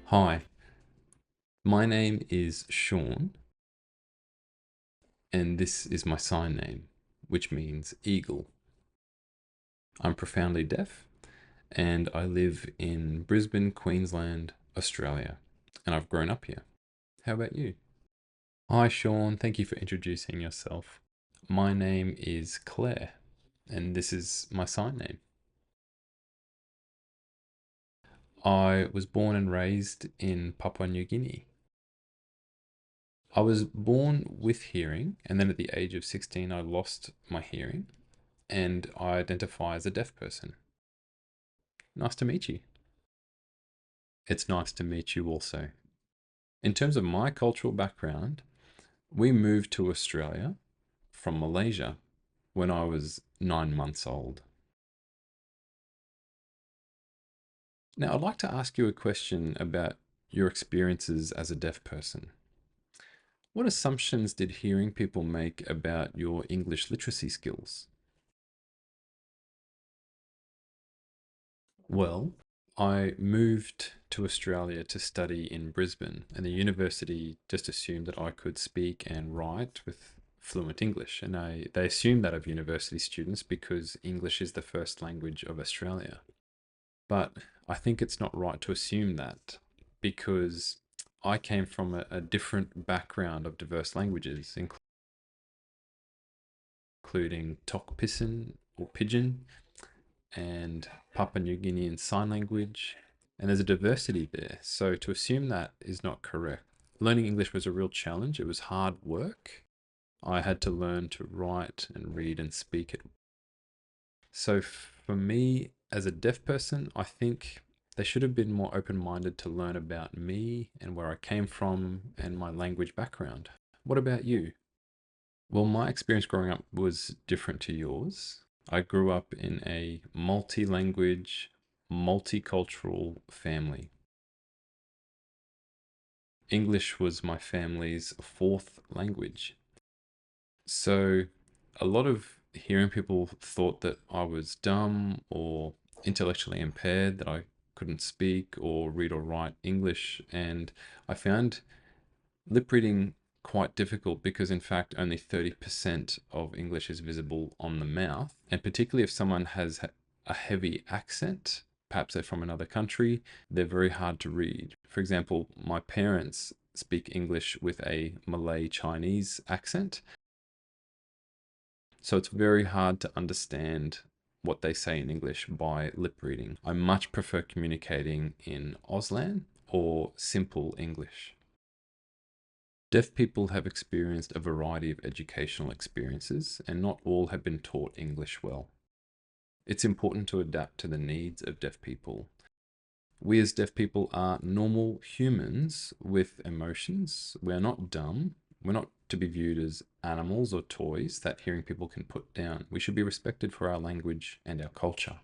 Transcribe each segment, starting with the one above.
Hi, my name is Shawn, and this is my sign name, which means eagle. I'm profoundly deaf, and I live in Brisbane, Queensland, Australia, and I've grown up here. How about you? Hi, Shawn. Thank you for introducing yourself. My name is Clare, and this is my sign name. I was born and raised in Papua New Guinea. I was born with hearing, and then at the age of 16, I lost my hearing, and I identify as a deaf person. Nice to meet you. It's nice to meet you also. In terms of my cultural background, we moved to Australia from Malaysia when I was 9 months old. Now, I'd like to ask you a question about your experiences as a deaf person. What assumptions did hearing people make about your English literacy skills? Well, I moved to Australia to study in Brisbane, and the university just assumed that I could speak and write with fluent English. And they assume that of university students because English is the first language of Australia. But I think it's not right to assume that because I came from a different background of diverse languages, including Tok Pisin or Pidgin, and Papua New Guinean Sign Language, and there's a diversity there. So to assume that is not correct. Learning English was a real challenge. It was hard work. I had to learn to write and read and speak it. So for me, as a deaf person, I think they should have been more open-minded to learn about me and where I came from and my language background. What about you? Well, my experience growing up was different to yours. I grew up in a multi-language, multicultural family. English was my family's fourth language. So a lot of hearing people thought that I was dumb or intellectually impaired, that I couldn't speak or read or write English. And I found lip reading quite difficult because in fact only 30% of English is visible on the mouth, and particularly if someone has a heavy accent, perhaps they're from another country, they're very hard to read. For example, my parents speak English with a Malay-Chinese accent, so it's very hard to understand what they say in English by lip reading. I much prefer communicating in Auslan or simple English. Deaf people have experienced a variety of educational experiences, and not all have been taught English well. It's important to adapt to the needs of deaf people. We as deaf people are normal humans with emotions. We're not dumb. We're not to be viewed as animals or toys that hearing people can put down. We should be respected for our language and our culture.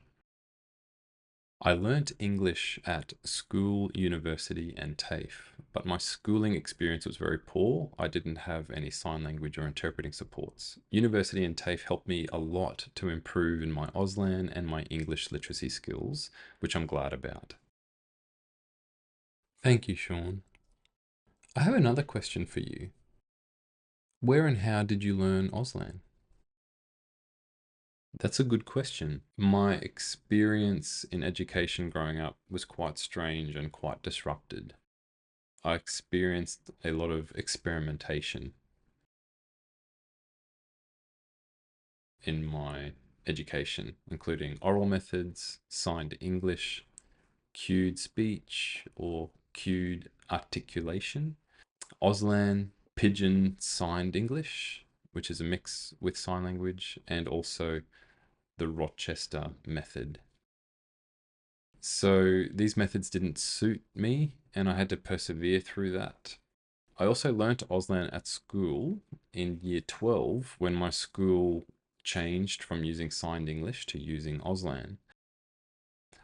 I learnt English at school, university, and TAFE, but my schooling experience was very poor. I didn't have any sign language or interpreting supports. University and TAFE helped me a lot to improve in my Auslan and my English literacy skills, which I'm glad about. Thank you, Shawn. I have another question for you. Where and how did you learn Auslan? That's a good question. My experience in education growing up was quite strange and quite disrupted. I experienced a lot of experimentation in my education, including oral methods, signed English, cued speech or cued articulation, Auslan, Pidgin signed English, which is a mix with sign language, and also the Rochester method. So these methods didn't suit me, and I had to persevere through that. I also learnt Auslan at school in year 12 when my school changed from using signed English to using Auslan.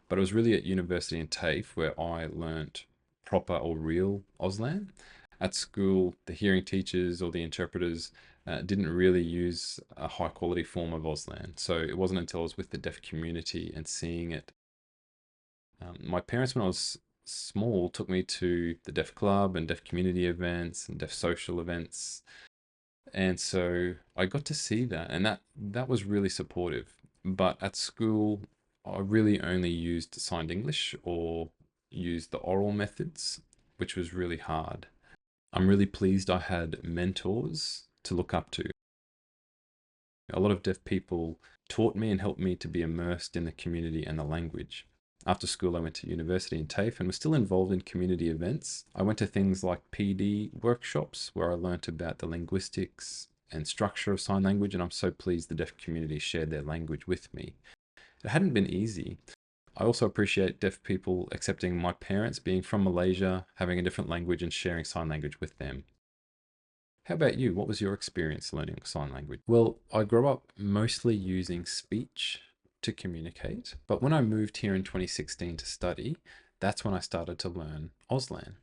But it was really at university in TAFE where I learnt proper or real Auslan. At school, the hearing teachers or the interpreters didn't really use a high quality form of Auslan. So it wasn't until I was with the deaf community and seeing it. My parents, when I was small, took me to the deaf club and deaf community events and deaf social events. And so I got to see that, and that was really supportive. But at school, I really only used signed English or used the oral methods, which was really hard. I'm really pleased I had mentors to look up to. A lot of deaf people taught me and helped me to be immersed in the community and the language. After school, I went to university in TAFE and was still involved in community events. I went to things like PD workshops where I learnt about the linguistics and structure of sign language, and I'm so pleased the deaf community shared their language with me. It hadn't been easy. I also appreciate deaf people accepting my parents being from Malaysia, having a different language and sharing sign language with them. How about you? What was your experience learning sign language? Well, I grew up mostly using speech to communicate, but when I moved here in 2016 to study, that's when I started to learn Auslan.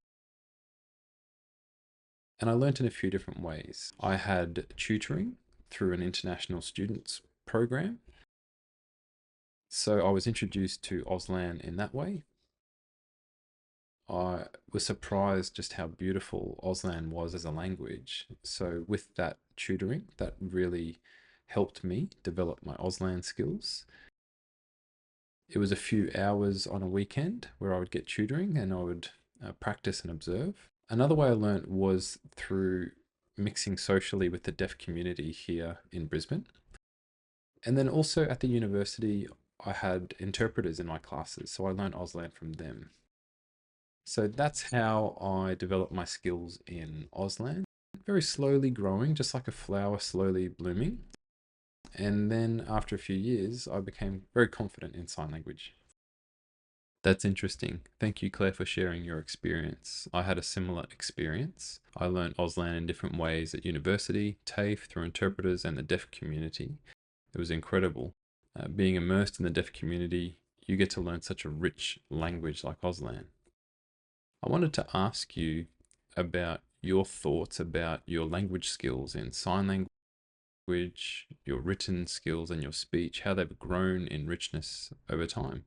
And I learned in a few different ways. I had tutoring through an international students program. So I was introduced to Auslan in that way. I was surprised just how beautiful Auslan was as a language. So with that tutoring, that really helped me develop my Auslan skills. It was a few hours on a weekend where I would get tutoring and I would practice and observe. Another way I learnt was through mixing socially with the deaf community here in Brisbane. And then also at the university, I had interpreters in my classes, so I learned Auslan from them. So that's how I developed my skills in Auslan. Very slowly growing, just like a flower slowly blooming. And then after a few years, I became very confident in sign language. That's interesting. Thank you, Claire, for sharing your experience. I had a similar experience. I learned Auslan in different ways at university, TAFE, through interpreters, and the deaf community. It was incredible. Being immersed in the deaf community, you get to learn such a rich language like Auslan. I wanted to ask you about your thoughts about your language skills in sign language, your written skills, and your speech, how they've grown in richness over time.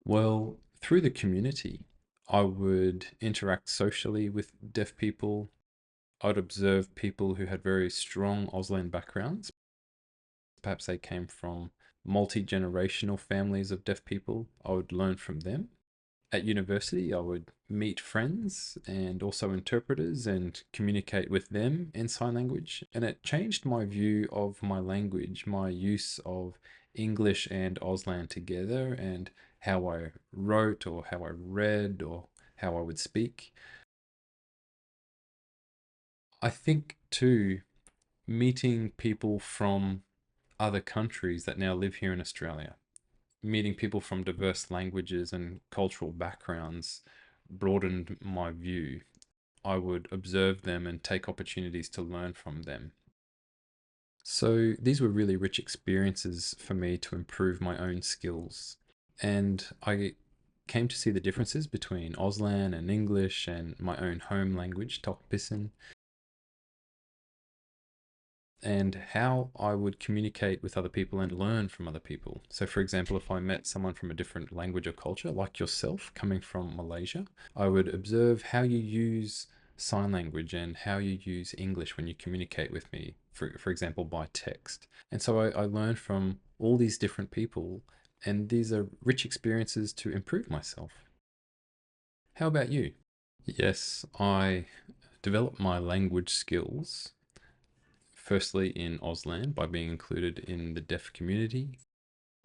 Well, through the community, I would interact socially with deaf people. I'd observe people who had very strong Auslan backgrounds. Perhaps they came from multi-generational families of deaf people. I would learn from them. At university, I would meet friends and also interpreters and communicate with them in sign language. And it changed my view of my language, my use of English and Auslan together, and how I wrote or how I read or how I would speak. I think too, meeting people from other countries that now live here in Australia, meeting people from diverse languages and cultural backgrounds broadened my view. I would observe them and take opportunities to learn from them. So these were really rich experiences for me to improve my own skills. And I came to see the differences between Auslan and English and my own home language, Tok Pisin, and how I would communicate with other people and learn from other people. So for example, if I met someone from a different language or culture, like yourself coming from Malaysia, I would observe how you use sign language and how you use English when you communicate with me, for example, by text. And so I learned from all these different people, and these are rich experiences to improve myself. How about you? Yes, I developed my language skills firstly in Auslan by being included in the deaf community.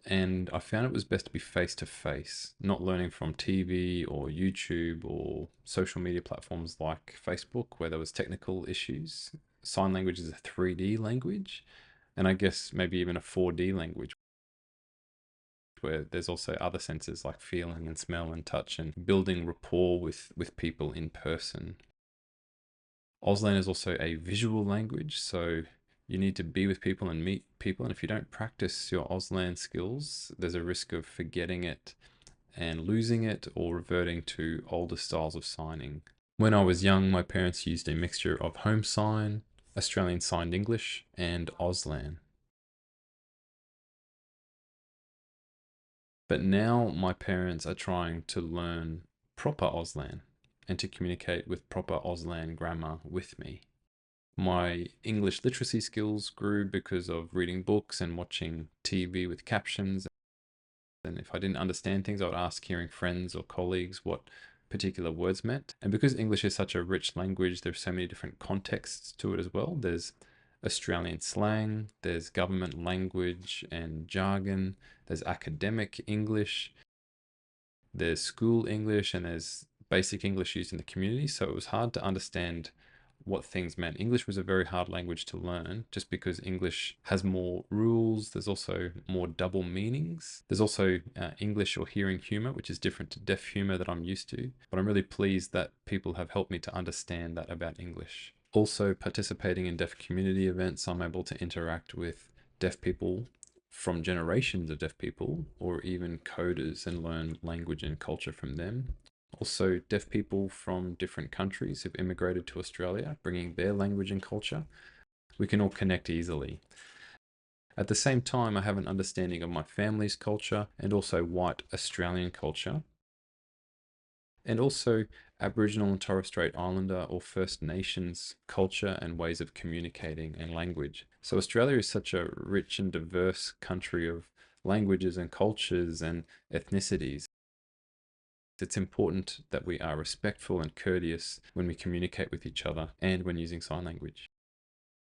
And I found it was best to be face to face, not learning from TV or YouTube or social media platforms like Facebook where there was technical issues. Sign language is a 3D language, and I guess maybe even a 4D language where there's also other senses like feeling and smell and touch and building rapport with people in person. Auslan is also a visual language, so you need to be with people and meet people. And if you don't practice your Auslan skills, there's a risk of forgetting it and losing it or reverting to older styles of signing. When I was young, my parents used a mixture of home sign, Australian Signed English, and Auslan. But now my parents are trying to learn proper Auslan and to communicate with proper Auslan grammar with me. My English literacy skills grew because of reading books and watching TV with captions. And if I didn't understand things, I would ask hearing friends or colleagues what particular words meant. And because English is such a rich language, there's so many different contexts to it as well. There's Australian slang, there's government language and jargon, there's academic English, there's school English, and there's basic English used in the community. So it was hard to understand what things meant. English was a very hard language to learn just because English has more rules. There's also more double meanings. There's also English or hearing humor, which is different to deaf humor that I'm used to. But I'm really pleased that people have helped me to understand that about English. Also, participating in deaf community events, I'm able to interact with deaf people from generations of deaf people, or even coders, and learn language and culture from them. Also, deaf people from different countries have immigrated to Australia, bringing their language and culture. We can all connect easily. At the same time, I have an understanding of my family's culture and also white Australian culture, and also Aboriginal and Torres Strait Islander or First Nations culture and ways of communicating and language. So Australia is such a rich and diverse country of languages and cultures and ethnicities. It's important that we are respectful and courteous when we communicate with each other and when using sign language.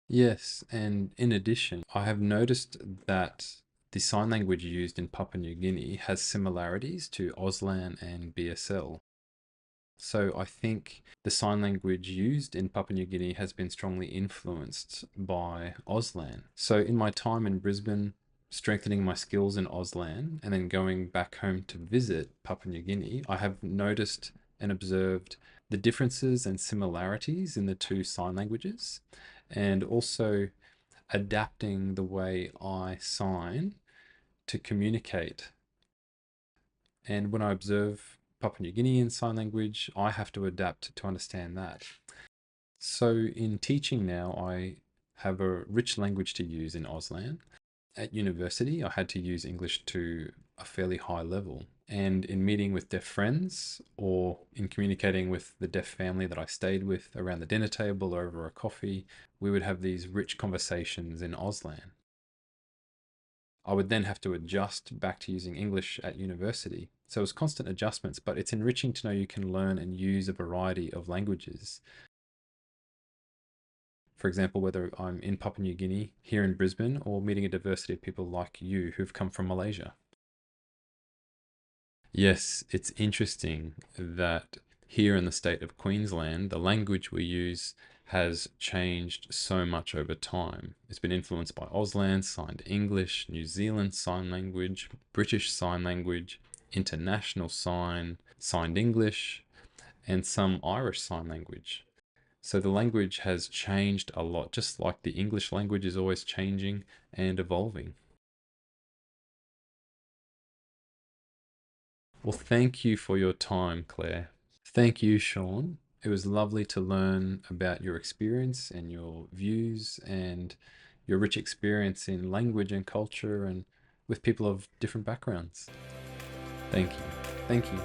Yes, and in addition, I have noticed that the sign language used in Papua New Guinea has similarities to Auslan and BSL. So I think the sign language used in Papua New Guinea has been strongly influenced by Auslan. So in my time in Brisbane, strengthening my skills in Auslan and then going back home to visit Papua New Guinea, I have noticed and observed the differences and similarities in the two sign languages, and also adapting the way I sign to communicate. And when I observe Papua New Guinean sign language, I have to adapt to understand that. So in teaching now, I have a rich language to use in Auslan. At university, I had to use English to a fairly high level. And in meeting with deaf friends or in communicating with the deaf family that I stayed with around the dinner table or over a coffee, we would have these rich conversations in Auslan. I would then have to adjust back to using English at university. So it's constant adjustments, but it's enriching to know you can learn and use a variety of languages. For example, whether I'm in Papua New Guinea, here in Brisbane, or meeting a diversity of people like you who've come from Malaysia. Yes, it's interesting that here in the state of Queensland, the language we use has changed so much over time. It's been influenced by Auslan, Signed English, New Zealand Sign Language, British Sign Language, International Sign, Signed English, and some Irish Sign Language. So the language has changed a lot, just like the English language is always changing and evolving. Well, thank you for your time, Claire. Thank you, Shawn. It was lovely to learn about your experience and your views and your rich experience in language and culture and with people of different backgrounds. Thank you. Thank you.